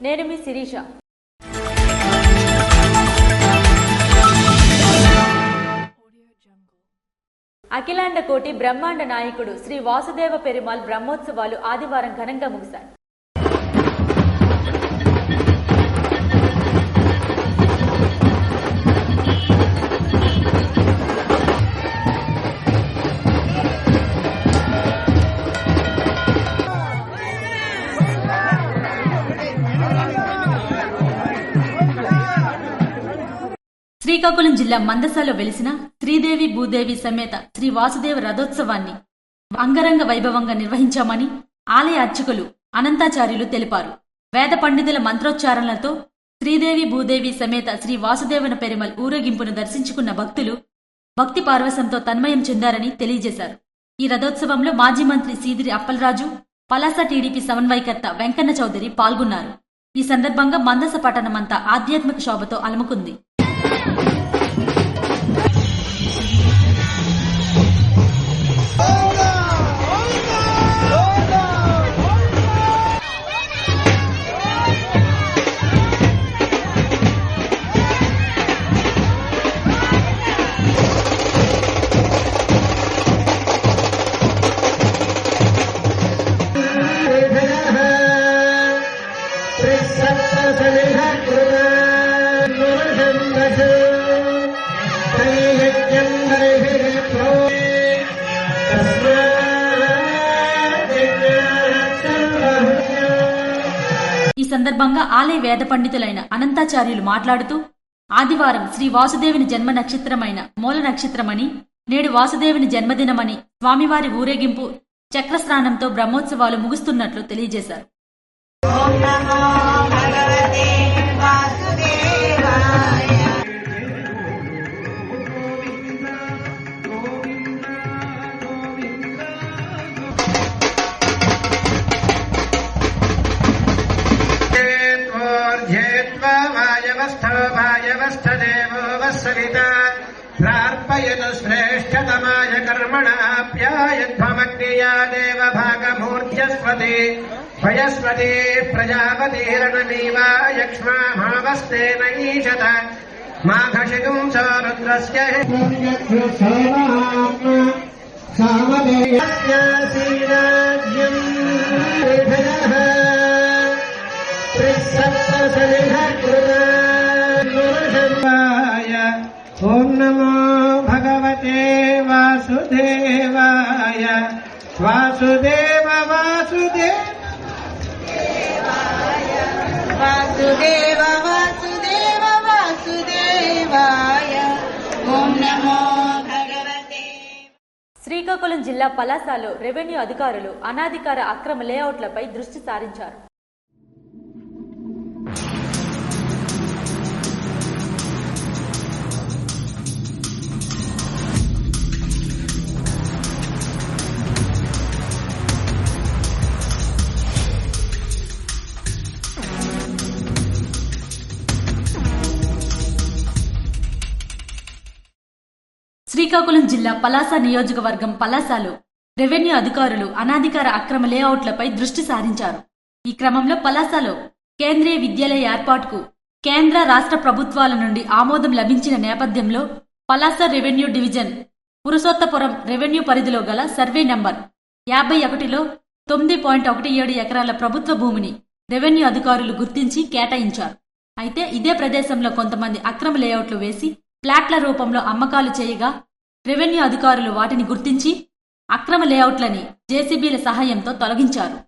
నేను మీ శిరీష. అఖిలాండ కోటి బ్రహ్మాండ నాయకుడు శ్రీ వాసుదేవ పెరుమాళ్ బ్రహ్మోత్సవాలు ఆదివారం ఘనంగా ముగిశాయి. శ్రీకాకుళం జిల్లా మందసలో వెలిసిన శ్రీదేవి భూదేవి సమేత శ్రీ వాసుదేవ రథోత్సవాన్ని అంగరంగ వైభవంగా నిర్వహించామని ఆలయ అర్చకులు అనంతాచార్యులు తెలిపారు. వేద పండితుల మంత్రోచ్చారణలతో శ్రీదేవి భూదేవి సమేత శ్రీ వాసుదేవన పెరుమాళ్ ఊరేగింపును దర్శించుకున్న భక్తులు భక్తి పార్వశంతో తన్మయం చెందారని తెలియజేశారు. ఈ రథోత్సవంలో మాజీ మంత్రి సీదిరి అప్పలరాజు, పలాస టీడీపీ సమన్వయకర్త వెంకన్న చౌదరి పాల్గొన్నారు. ఈ సందర్భంగా మందస పట్టణమంతా ఆధ్యాత్మిక శోభతో అలముకుంది. ఈ సందర్భంగా ఆలయ వేద పండితులైన అనంతాచార్యులు మాట్లాడుతూ, ఆదివారం శ్రీ వాసుదేవుని జన్మ నక్షత్రమైన మూల నక్షత్రమని, నేడు వాసుదేవుని జన్మదినమని స్వామివారి ఊరేగింపు చక్రస్నానంతో బ్రహ్మోత్సవాలు ముగుస్తున్నట్లు తెలియజేశారు. ప్రార్పయతు శ్రేష్టతమాయ కర్మణాప్యాయధ్వమగ్నియా దేవ భాగమూర్ధ్యస్వతి భయస్వతి ప్రజాపతిరణమీవాయక్ష్మావస్తేన ఈశత మాఘశితుం చ రుద్రస్య ఓం నమో భగవతే వాసుదేవాయ. వాసుదేవ వాసుదేవ వాసుదేవ వాసుదేవ వాసుదేవాయ. ఓం నమో భగవతే. శ్రీకాకుళం జిల్లా పలాసలో రెవెన్యూ అధికారులు అనాధికార అక్రమ లేఅవుట్లపై దృష్టి సారించారు. శ్రీకాకుళం జిల్లా పలాస నియోజకవర్గం పలాసలో రెవెన్యూ అధికారులు అనాధికార అక్రమ లేఅవుట్లపై దృష్టి సారించారు. ఈ క్రమంలో పలాసలో కేంద్రీయ విద్యాలయ ఏర్పాటుకు కేంద్ర రాష్ట్ర ప్రభుత్వాల నుండి ఆమోదం లభించిన నేపథ్యంలో Palasa revenue division Purushottapuram revenue పరిధిలో గల సర్వే నంబర్ 51లో 9.17 ఎకరాల ప్రభుత్వ భూమిని రెవెన్యూ అధికారులు గుర్తించి కేటాయించారు. అయితే ఇదే ప్రదేశంలో కొంతమంది అక్రమ లేఅవుట్లు వేసి ఫ్లాట్ల రూపంలో అమ్మకాలు చేయగా రెవెన్యూ అధికారులు వాటిని గుర్తించి అక్రమ లేఅవుట్లని జేసీబీల సహాయంతో తొలగించారు.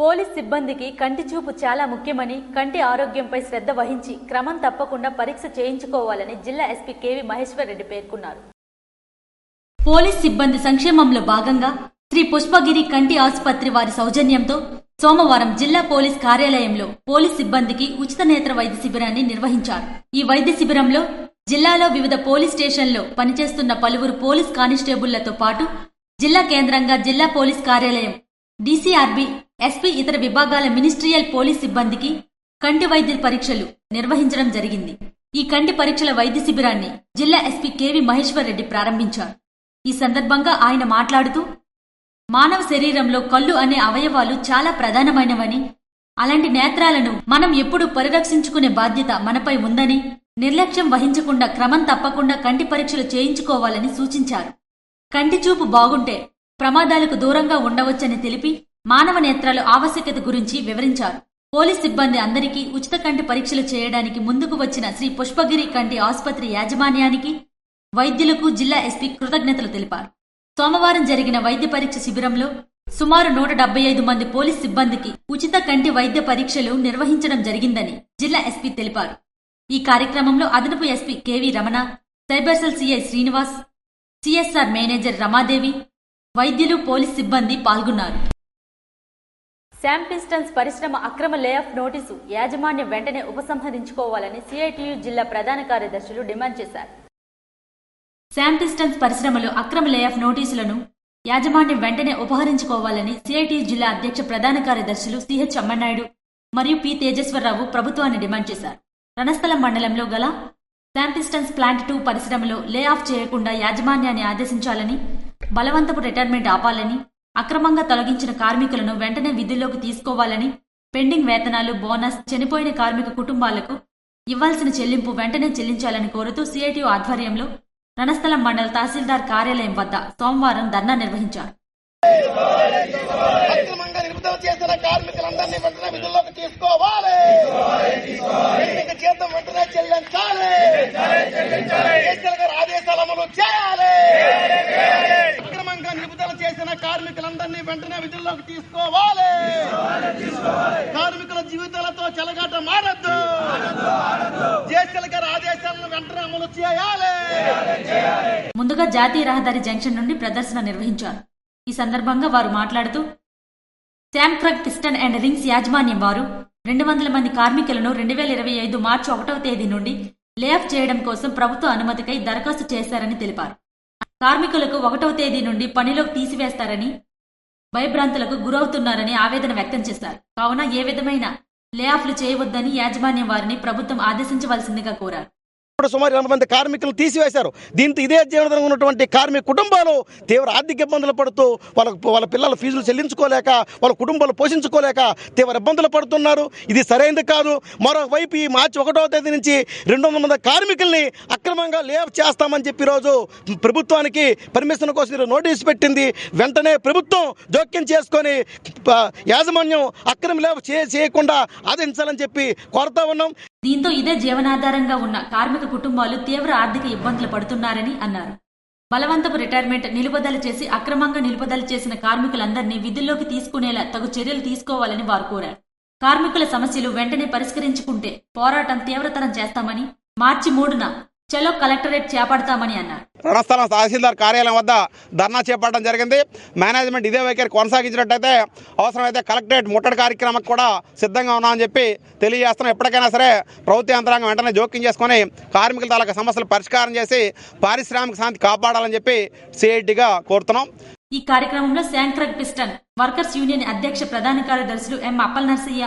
పోలీస్ సిబ్బందికి కంటి చూపు చాలా ముఖ్యమని, కంటి ఆరోగ్యంపై శ్రద్ధ వహించి క్రమం తప్పకుండా పరీక్ష చేయించుకోవాలని జిల్లా ఎస్పీ కేవి మహేశ్వర్ రెడ్డి పేర్కొన్నారు. పోలీస్ సిబ్బంది సంక్షేమంలో భాగంగా శ్రీ పుష్పగిరి కంటి ఆసుపత్రి వారి సౌజన్యంతో సోమవారం జిల్లా పోలీస్ కార్యాలయంలో పోలీస్ సిబ్బందికి ఉచిత నేత్ర వైద్య శిబిరాన్ని నిర్వహించారు. ఈ వైద్య శిబిరంలో జిల్లాలో వివిధ పోలీస్ స్టేషన్లలో పనిచేస్తున్న పలువురు పోలీస్ కానిస్టేబుళ్లతో పాటు జిల్లా కేంద్రంగా జిల్లా పోలీస్ కార్యాలయం, డీసీఆర్బీ, ఎస్పీ ఇతర విభాగాల మినిస్ట్రియల్ పోలీస్ సిబ్బందికి కంటి వైద్య పరీక్షలు నిర్వహించడం జరిగింది. ఈ కంటి పరీక్షల వైద్య శిబిరాన్ని జిల్లా ఎస్పీ కేవి మహేశ్వర్ రెడ్డి ప్రారంభించారు. ఈ సందర్భంగా ఆయన మాట్లాడుతూ, మానవ శరీరంలో కళ్ళు అనే అవయవాలు చాలా ప్రధానమైనవని, అలాంటి నేత్రాలను మనం ఎప్పుడూ పరిరక్షించుకునే బాధ్యత మనపై ఉందని, నిర్లక్ష్యం వహించకుండా క్రమం తప్పకుండా కంటి పరీక్షలు చేయించుకోవాలని సూచించారు. కంటి చూపు బాగుంటే ప్రమాదాలకు దూరంగా ఉండవచ్చని తెలిపి మానవ నేత్రాల ఆవశ్యకత గురించి వివరించారు. పోలీస్ సిబ్బంది అందరికీ ఉచిత కంటి పరీక్షలు చేయడానికి ముందుకు వచ్చిన శ్రీ పుష్పగిరి కంటి ఆసుపత్రి యాజమాన్యానికి, వైద్యులకు జిల్లా ఎస్పీ కృతజ్ఞతలు తెలిపారు. సోమవారం జరిగిన వైద్య పరీక్ష శిబిరంలో సుమారు 175 మంది పోలీస్ సిబ్బందికి ఉచిత కంటి వైద్య పరీక్షలు నిర్వహించడం జరిగిందని జిల్లా ఎస్పీ తెలిపారు. ఈ కార్యక్రమంలో అదనపు SP KV Ramana, cyber cell CI Srinivas, CSR manager Ramadevi, వైద్యులు, పోలీస్ సిబ్బంది పాల్గొన్నారు. శామ్ పిస్టన్స్ పరిశ్రమ అక్రమ లేఆఫ్ నోటీసు యాజమాన్యం వెంటనే ఉపసంహరించుకోవాలని సిఐటియు జిల్లా ప్రధాన కార్యదర్శులు డిమాండ్ చేశారు. శామ్ పిస్టన్స్ పరిశ్రమలో అక్రమ లేఆఫ్ నోటీసులను యాజమాన్యం వెంటనే ఉపహరించుకోవాలని సిఐటియు జిల్లా అధ్యక్ష ప్రధాన కార్యదర్శులు సిహెచ్ అమ్మనాయుడు మరియు పి తేజేశ్వరరావు ప్రభుత్వాన్ని డిమాండ్ చేశారు. రణస్థలం మండలంలో గల శామ్ పిస్టన్స్ ప్లాంట్ 2 పరిశ్రమలో లే ఆఫ్ చేయకుండా యాజమాన్యాన్ని ఆదేశించాలని, బలవంతపు రిటైర్మెంట్ ఆపాలని, అక్రమంగా తొలగించిన కార్మికులను వెంటనే విధుల్లోకి తీసుకోవాలని, పెండింగ్ వేతనాలు, బోనస్, చనిపోయిన కార్మిక కుటుంబాలకు ఇవ్వాల్సిన చెల్లింపు వెంటనే చెల్లించాలని కోరుతూ సిఐటియు ఆధ్వర్యంలో రణస్థలం మండల తహసీల్దార్ కార్యాలయం వద్ద సోమవారం ధర్నా నిర్వహించారు. అక్రమంగా నిలుపుదల చేసిన కార్మికులందరినీ వెంటనే విధుల్లోకి తీసుకోవాలి. జీతం వెంటనే చెల్లించాలి. గారి ఆదేశాలు అమలు చేయాలి. అక్రమంగా నిలుపుదల చేసిన కార్మికులందరినీ వెంటనే విధుల్లోకి తీసుకోవాలి. కార్మికుల జీవితాలతో చెలగాట మారద్దు. గారి ఆదేశాలను వెంటనే అమలు చేయాలి. ముందుగా జాతీయ రహదారి జంక్షన్ నుండి ప్రదర్శన నిర్వహించారు. ఈ సందర్భంగా వారు మాట్లాడుతూ, శామ్ క్రగ్ పిస్టన్ అండ్ రింగ్స్ యాజమాన్యం వారు 200 మంది కార్మికులను 2025 మార్చి 1వ తేదీ నుండి లేఆఫ్ చేయడం కోసం ప్రభుత్వ అనుమతికై దరఖాస్తు చేశారని తెలిపారు. కార్మికులకు 1వ తేదీ నుండి పనిలోకి తీసివేస్తారని, భయభ్రాంతులకు గురవుతున్నారని ఆవేదన వ్యక్తం చేశారు. కావున ఏ విధమైన లేఆఫ్లు చేయవద్దని యాజమాన్యం వారిని ప్రభుత్వం ఆదేశించవలసిందిగా కోరారు. సుమారు 200 మంది కార్మికులు తీసివేశారు. దీంతో ఇదే జీవనం ఉన్నటువంటి కార్మిక కుటుంబాలు తీవ్ర ఆర్థిక ఇబ్బందులు పడుతూ వాళ్ళ పిల్లల ఫీజులు చెల్లించుకోలేక, వాళ్ళ కుటుంబాలు పోషించుకోలేక తీవ్ర ఇబ్బందులు పడుతున్నారు. ఇది సరైనది కాదు. మరోవైపు ఈ మార్చి 1వ తేదీ నుంచి 200 మంది కార్మికుల్ని అక్రమంగా లేఆఫ్ చేస్తామని చెప్పి ఈరోజు ప్రభుత్వానికి పర్మిషన్ కోసం నోటీసు పెట్టింది. వెంటనే ప్రభుత్వం జోక్యం చేసుకొని యాజమాన్యం అక్రమ లేఆఫ్ చేయకుండా ఆదేశించాలని చెప్పి కోరుతా ఉన్నాం. దీంతో ఇదే జీవనాధారంగా ఉన్న కార్మిక కుటుంబాలు తీవ్ర ఆర్థిక ఇబ్బందులు పడుతున్నారని అన్నారు. బలవంతపు రిటైర్మెంట్, నిలుపుదల చేసి అక్రమంగా నిలుపుదల చేసిన కార్మికులందరినీ విధుల్లోకి తీసుకునేలా తగు చర్యలు తీసుకోవాలని వారు కోరారు. కార్మికుల సమస్యలు వెంటనే పరిష్కరించుకుంటే పోరాటం తీవ్రతరం చేస్తామని, మార్చి 3న చలో కలెక్టరేట్ చేపడతామని అన్నారు. రణస్థలం తహసీల్దార్ కార్యాలయం వద్ద ధర్నా చేపట్టడం జరిగింది. మేనేజ్మెంట్ ఇదే వైఖరి కొనసాగించినట్టయితే అవసరమైతే కలెక్టరేట్ ముట్టడి కార్యక్రమం కూడా సిద్ధంగా ఉన్నామని చెప్పి తెలియజేస్తున్నాం. ఎప్పటికైనా సరే ప్రభుత్వ యంత్రాంగం వెంటనే జోక్యం చేసుకుని కార్మికుల తాలూకా సమస్యలు పరిష్కారం చేసి పారిశ్రామిక శాంతి కాపాడాలని చెప్పి సిఐటిగా కోరుతున్నాం. ఈ కార్యక్రమంలో శామ్ క్రగ్ పిస్టన్ వర్కర్స్ యూనియన్ అధ్యక్ష ప్రధాన కార్యదర్శులు ఎం అప్పల్ నర్సయ్య,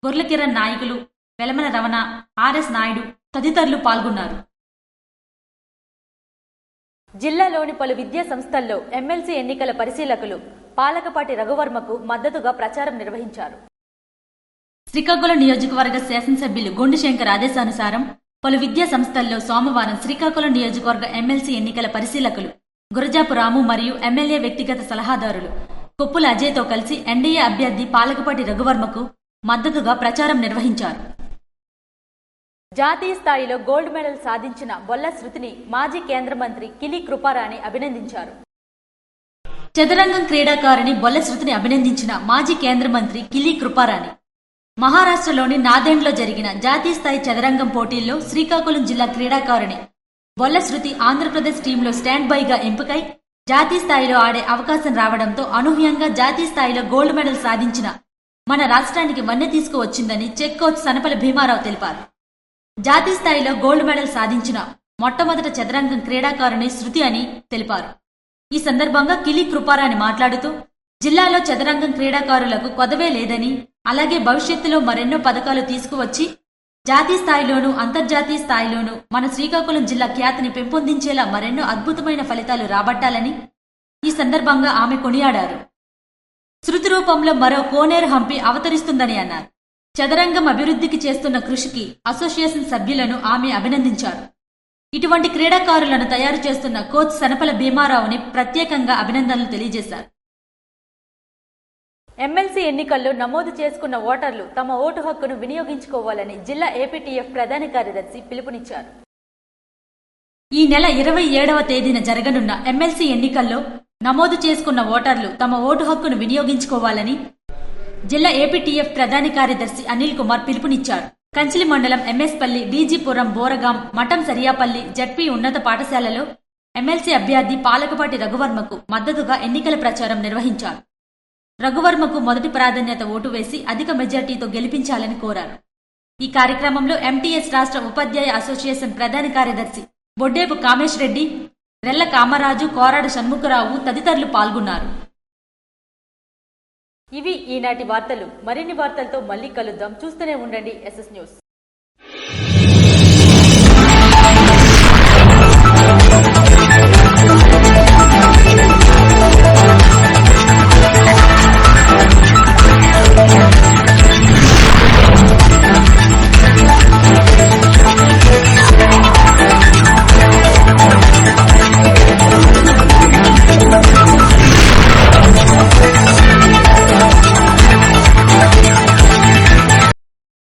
గొర్ల కిరణ్ నాయకులు, వెలమల రమణ, ఆర్ఎస్ నాయుడు తదితరులు పాల్గొన్నారు. జిల్లాలోని పలు విద్యా సంస్థల్లో ఎమ్మెల్సీ ఎన్నికల పరిశీలకులు పాలకపాటి రఘువర్మకు మద్దతుగా ప్రచారం నిర్వహించారు. శ్రీకాకుళం నియోజకవర్గ శాసనసభ్యులు గొండు శంకర్ ఆదేశానుసారం పలు విద్యా సంస్థల్లో సోమవారం శ్రీకాకుళం నియోజకవర్గ ఎమ్మెల్సీ ఎన్నికల పరిశీలకులు గురజాపు రాము మరియు ఎమ్మెల్యే వ్యక్తిగత సలహాదారులు కొప్పుల అజయ్తో కలిసి ఎన్డీఏ అభ్యర్థి పాలకపాటి రఘువర్మకు మద్దతుగా ప్రచారం నిర్వహించారు. జాతీయ స్థాయిలో గోల్డ్ మెడల్ సాధించిన బొల్ల శృతిని మాజీ కేంద్ర మంత్రి కిలి కృపారాణి అభినందించారు. చదరంగం క్రీడాకారిణి బొల్ల శృతిని అభినందించిన మాజీ కేంద్ర మంత్రి కిలి కృపారాణి మహారాష్ట్రలోని నాదెండ్లో జరిగిన జాతీయ స్థాయి చదరంగం పోటీల్లో శ్రీకాకుళం జిల్లా క్రీడాకారిణి బొల్ల శృతి ఆంధ్రప్రదేశ్ టీంలో స్టాండ్ బైగా ఎంపికై జాతీయ స్థాయిలో ఆడే అవకాశం రావడంతో అనూహ్యంగా జాతీయ స్థాయిలో గోల్డ్ మెడల్ సాధించిన మన రాష్ట్రానికి వన్నె తీసుకువచ్చిందని చెక్ కోచ్ సనపల భీమారావు తెలిపారు. జాతీయ స్థాయిలో గోల్డ్ మెడల్ సాధించిన మొట్టమొదటి చదరంగం క్రీడాకారుని శృతి అని తెలిపారు. ఈ సందర్భంగా కిలి కృపారాణి మాట్లాడుతూ జిల్లాలో చదరంగం క్రీడాకారులకు కొదవే లేదని, అలాగే భవిష్యత్తులో మరెన్నో పథకాలు తీసుకువచ్చి జాతీయ స్థాయిలోనూ అంతర్జాతీయ స్థాయిలోనూ మన శ్రీకాకుళం జిల్లా ఖ్యాతిని పెంపొందించేలా మరెన్నో అద్భుతమైన ఫలితాలు రాబట్టాలని ఈ సందర్భంగా ఆమె కొనియాడారు. శృతి రూపంలో మరో కోనేరు హంపి అవతరిస్తుందని అన్నారు. చదరంగం అభివృద్ధికి చేస్తున్న కృషికి అసోసియేషన్ సభ్యులను ఆమె అభినందించారు. ఇటువంటి క్రీడాకారులను తయారు చేస్తున్న కోచ్ సనపల భీమారావుని ప్రత్యేకంగా అభినందనలు తెలియజేశారు. ఎమ్మెల్సీ ఎన్నికల్లో నమోదు చేసుకున్న ఓటర్లు తమ ఓటు హక్కును వినియోగించుకోవాలని జిల్లా ఏపీటీఎఫ్ ప్రధాన కార్యదర్శి పిలుపునిచ్చారు. ఈ నెల 27వ తేదీన జరగనున్న ఎమ్మెల్సీ ఎన్నికల్లో నమోదు చేసుకున్న ఓటర్లు తమ ఓటు హక్కును వినియోగించుకోవాలని జిల్లా ఏపీటీఎఫ్ ప్రధాన కార్యదర్శి అనిల్ కుమార్ పిలుపునిచ్చారు. కంచిలి మండలం ఎంఎస్పల్లి, డీజీపురం, బోరగాం, మఠం సరియాపల్లి జడ్పీ ఉన్నత పాఠశాలలో ఎమ్మెల్సీ అభ్యర్థి పాలకపాటి రఘువర్మకు మద్దతుగా ఎన్నికల ప్రచారం నిర్వహించారు. రఘువర్మకు మొదటి ప్రాధాన్యత ఓటు వేసి అధిక మెజార్టీతో గెలిపించాలని కోరారు. ఈ కార్యక్రమంలో ఎంటీఎస్ రాష్ట్ర ఉపాధ్యాయ అసోసియేషన్ ప్రధాన కార్యదర్శి బొడ్డేపు కామేష్ రెడ్డి, రెల్ల కామరాజు, కోరాడ షణ్ముఖరావు తదితరులు పాల్గొన్నారు. ఇవి ఈనాటి వార్తలు. మరిన్ని వార్తలతో మళ్ళీ కలుద్దాం. చూస్తూనే ఉండండి SS న్యూస్.